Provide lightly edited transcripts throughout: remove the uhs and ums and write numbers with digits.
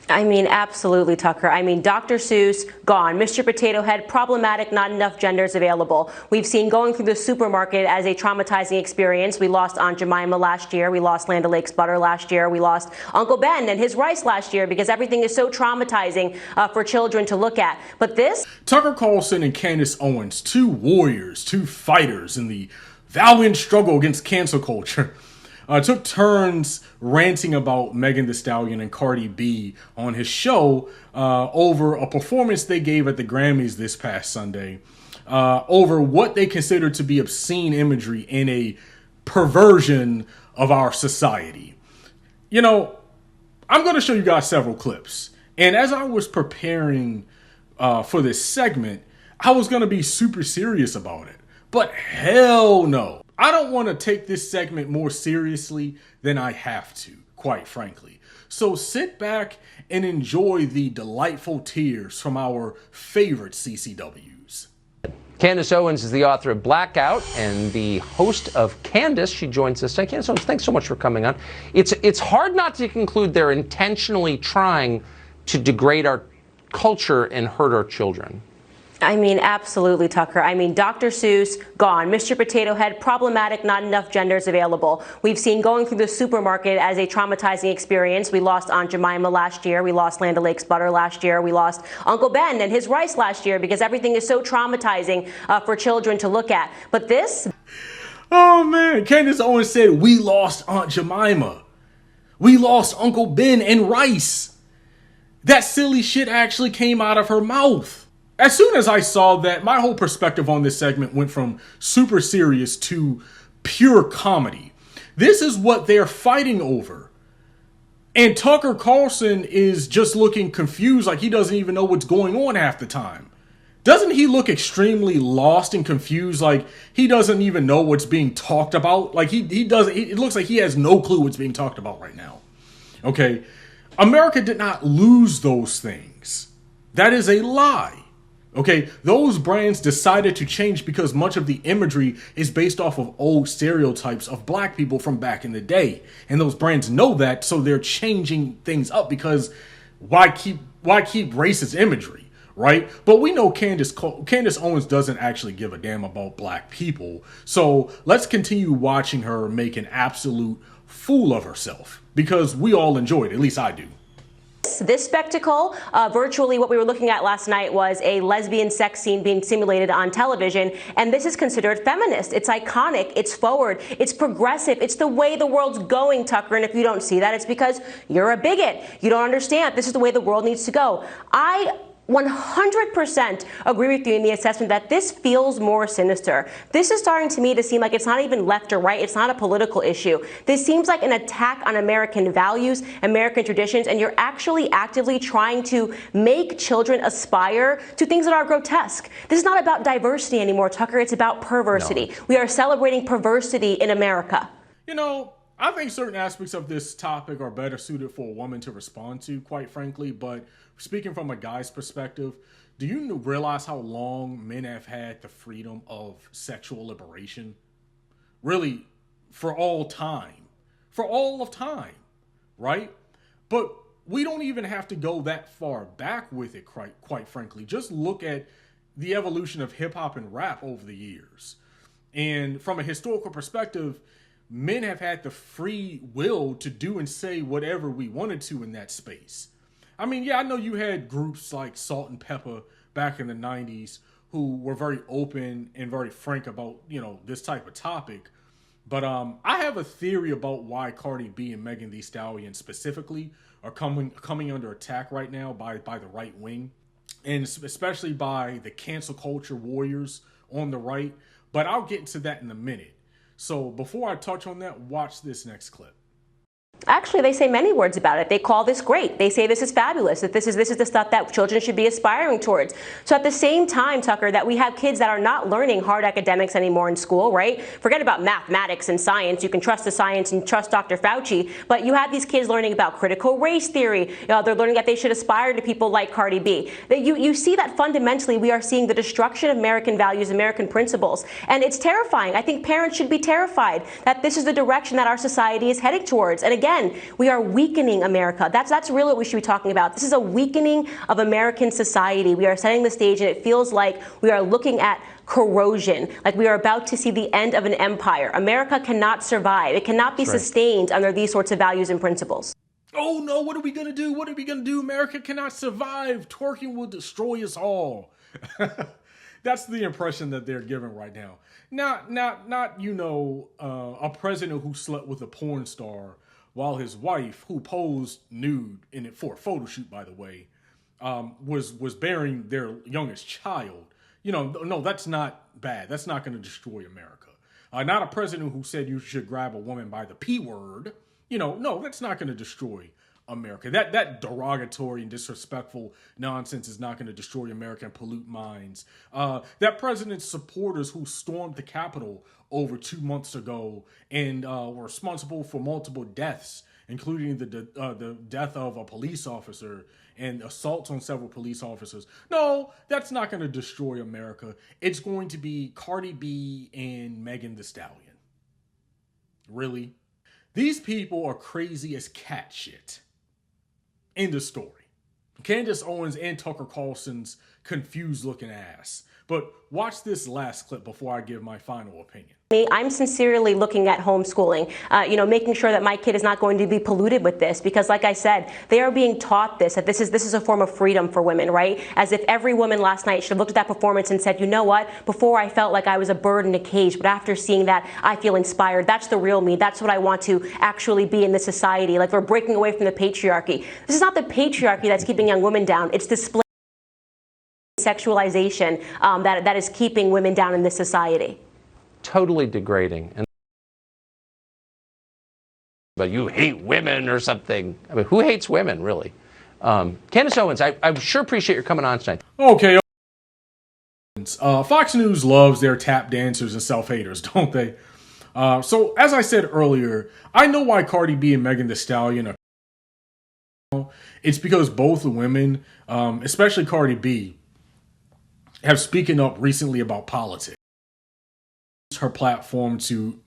I mean, absolutely, Tucker. I mean, Dr. Seuss, gone. Mr. Potato Head, problematic, not enough genders available. We've seen going through the supermarket as a traumatizing experience. We lost Aunt Jemima last year. We lost Land O'Lakes butter last year. We lost Uncle Ben and his rice last year because everything is so traumatizing for children to look at. But this? Tucker Carlson and Candace Owens, two warriors, two fighters in the valiant struggle against cancel culture, took turns ranting about Megan Thee Stallion and Cardi B on his show over a performance they gave at the Grammys this past Sunday over what they consider to be obscene imagery in a perversion of our society. You know, I'm going to show you guys several clips. And as I was preparing for this segment, I was going to be super serious about it. But hell no. I don't want to take this segment more seriously than I have to, quite frankly. So sit back and enjoy the delightful tears from our favorite CCWs. Candace Owens is the author of Blackout and the host of Candace. She joins us today. Candace Owens, thanks so much for coming on. It's hard not to conclude they're intentionally trying to degrade our culture and hurt our children. I mean, absolutely, Tucker. I mean, Dr. Seuss, gone. Mr. Potato Head, problematic, not enough genders available. We've seen going through the supermarket as a traumatizing experience. We lost Aunt Jemima last year. We lost Land O'Lakes butter last year. We lost Uncle Ben and his rice last year because everything is so traumatizing for children to look at. But this? Oh, man. Candace Owens said, we lost Aunt Jemima. We lost Uncle Ben and rice. That silly shit actually came out of her mouth. As soon as I saw that, my whole perspective on this segment went from super serious to pure comedy. This is what they're fighting over. And Tucker Carlson is just looking confused, like he doesn't even know what's going on half the time. Doesn't he look extremely lost and confused, like he doesn't even know what's being talked about? Like he doesn't, it looks like he has no clue what's being talked about right now. Okay, America did not lose those things. That is a lie. Okay, those brands decided to change because much of the imagery is based off of old stereotypes of black people from back in the day. And those brands know that, so they're changing things up because why keep racist imagery, right? But we know Candace Owens doesn't actually give a damn about black people. So let's continue watching her make an absolute fool of herself because we all enjoy it, at least I do. This spectacle, virtually what we were looking at last night was a lesbian sex scene being simulated on television, and this is considered feminist. It's iconic, it's forward, it's progressive, it's the way the world's going, Tucker, and if you don't see that, it's because you're a bigot. You don't understand. This is the way the world needs to go. I 100% agree with you in the assessment that this feels more sinister. This is starting to me to seem like it's not even left or right. It's not a political issue. This seems like an attack on American values, American traditions, and you're actually actively trying to make children aspire to things that are grotesque. This is not about diversity anymore, Tucker. It's about perversity. No. We are celebrating perversity in America. You know, I think certain aspects of this topic are better suited for a woman to respond to, quite frankly, but speaking from a guy's perspective, do you realize how long men have had the freedom of sexual liberation? Really, for all time. For all of time, right? But we don't even have to go that far back with it, quite frankly. Just look at the evolution of hip-hop and rap over the years. And from a historical perspective, men have had the free will to do and say whatever we wanted to in that space. I mean, yeah, I know you had groups like Salt and Pepper back in the 90s who were very open and very frank about, you know, this type of topic. But I have a theory about why Cardi B and Megan Thee Stallion specifically are coming under attack right now by the right wing, and especially by the cancel culture warriors on the right. But I'll get into that in a minute. So before I touch on that, watch this next clip. Actually, they say many words about it. They call this great. They say this is fabulous, that this is the stuff that children should be aspiring towards. So at the same time, Tucker, that we have kids that are not learning hard academics anymore in school, right? Forget about mathematics and science. You can trust the science and trust Dr. Fauci. But you have these kids learning about critical race theory. They're learning that they should aspire to people like Cardi B. You see that fundamentally we are seeing the destruction of American values, American principles. And it's terrifying. I think parents should be terrified that this is the direction that our society is heading towards. And again, again, we are weakening America. That's really what we should be talking about. This is a weakening of American society. We are setting the stage, and it feels like we are looking at corrosion, like we are about to see the end of an empire. America cannot survive. It cannot be sustained under these sorts of values and principles. Oh no, what are we gonna do? What are we gonna do? America cannot survive. Twerking will destroy us all. That's the impression that they're giving right now. Not a president who slept with a porn star while his wife, who posed nude in it for a photo shoot, by the way, was bearing their youngest child. No, that's not bad. That's not going to destroy America. Not a president who said you should grab a woman by the P word. No, that's not going to destroy America. That derogatory and disrespectful nonsense is not going to destroy America and pollute minds. That president's supporters who stormed the Capitol over 2 months ago and were responsible for multiple deaths, including the death of a police officer and assaults on several police officers. No, that's not going to destroy America. It's going to be Cardi B and Megan Thee Stallion. Really? These people are crazy as cat shit. End of story. Candace Owens and Tucker Carlson's confused looking ass. But watch this last clip before I give my final opinion. I'm sincerely looking at homeschooling, making sure that my kid is not going to be polluted with this, because like I said, they are being taught this, that this is a form of freedom for women, right? As if every woman last night should have looked at that performance and said, you know what, before I felt like I was a bird in a cage, but after seeing that, I feel inspired. That's the real me. That's what I want to actually be in this society. Like, we're breaking away from the patriarchy. This is not the patriarchy that's keeping young women down. It's display sexualization that is keeping women down in this society. Totally degrading. And but you hate women or something. I mean, who hates women, really? Candace Owens, I sure appreciate your coming on tonight. Okay. Fox News loves their tap dancers and self-haters, don't they? So, as I said earlier, I know why Cardi B and Megan Thee Stallion are. It's because both women, especially Cardi B, have spoken up recently about politics. Her platform to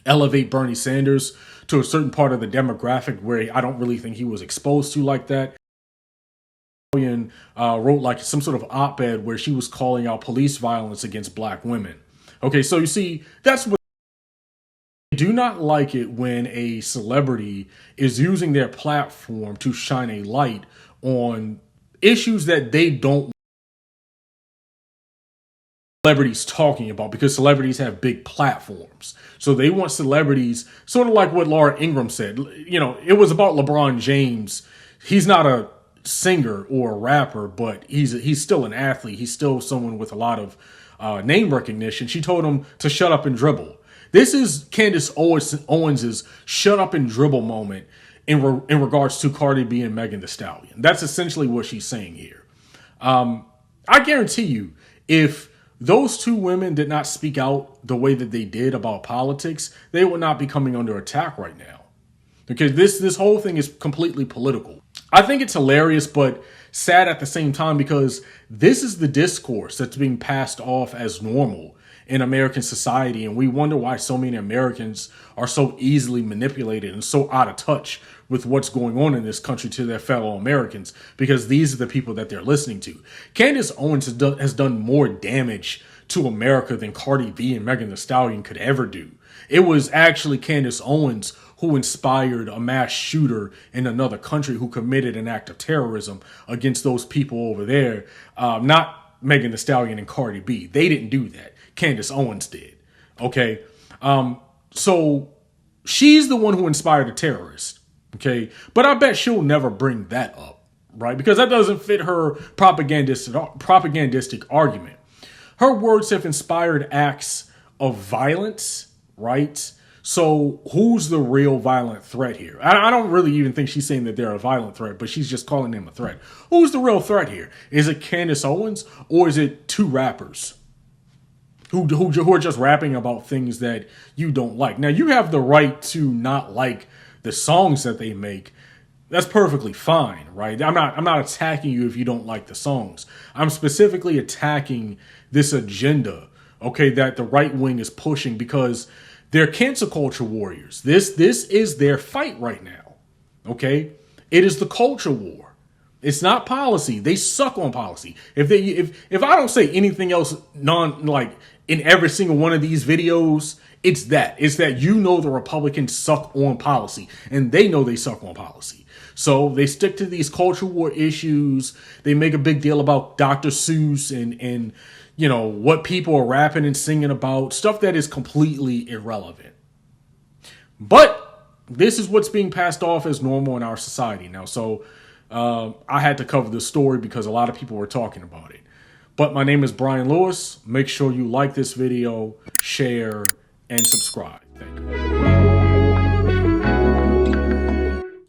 elevate Bernie Sanders to a certain part of the demographic where I don't really think he was exposed to like that. Wrote like some sort of op-ed where she was calling out police violence against black women. Okay, so you see, that's what I do not like it when a celebrity is using their platform to shine a light on issues that they don't celebrities talking about, because celebrities have big platforms. So they want celebrities, sort of like what Laura Ingraham said. It was about LeBron James. He's not a singer or a rapper, but he's still an athlete. He's still someone with a lot of name recognition. She told him to shut up and dribble. This is Candace Owens's shut up and dribble moment in regards to Cardi B and Megan Thee Stallion. That's essentially what she's saying here. I guarantee you, if those two women did not speak out the way that they did about politics, they would not be coming under attack right now. Okay, this whole thing is completely political. I think it's hilarious, but sad at the same time, because this is the discourse that's being passed off as normal in American society. And we wonder why so many Americans are so easily manipulated and so out of touch with what's going on in this country to their fellow Americans, because these are the people that they're listening to. Candace Owens has done more damage to America than Cardi B and Megan Thee Stallion could ever do. It was actually Candace Owens who inspired a mass shooter in another country who committed an act of terrorism against those people over there. Not Megan Thee Stallion and Cardi B. They didn't do that. Candace Owens did. Okay. So she's the one who inspired a terrorist. Okay. But I bet she'll never bring that up, right? Because that doesn't fit her propagandistic argument. Her words have inspired acts of violence, right? So who's the real violent threat here? I don't really even think she's saying that they're a violent threat, but she's just calling them a threat. Who's the real threat here? Is it Candace Owens, or is it two rappers who are just rapping about things that you don't like? Now, you have the right to not like the songs that they make. That's perfectly fine, right? I'm not attacking you if you don't like the songs. I'm specifically attacking this agenda, okay, that the right wing is pushing, because They're cancel culture warriors. This is their fight right now. Okay? It is the culture war. It's not policy. They suck on policy. If I don't say anything else in every single one of these videos, it's that the Republicans suck on policy, and they know they suck on policy. So they stick to these culture war issues. They make a big deal about Dr. Seuss and what people are rapping and singing about, stuff that is completely irrelevant. But this is what's being passed off as normal in our society now. So I had to cover this story because a lot of people were talking about it. But my name is Brian Lewis. Make sure you like this video, share, and subscribe. Thank you.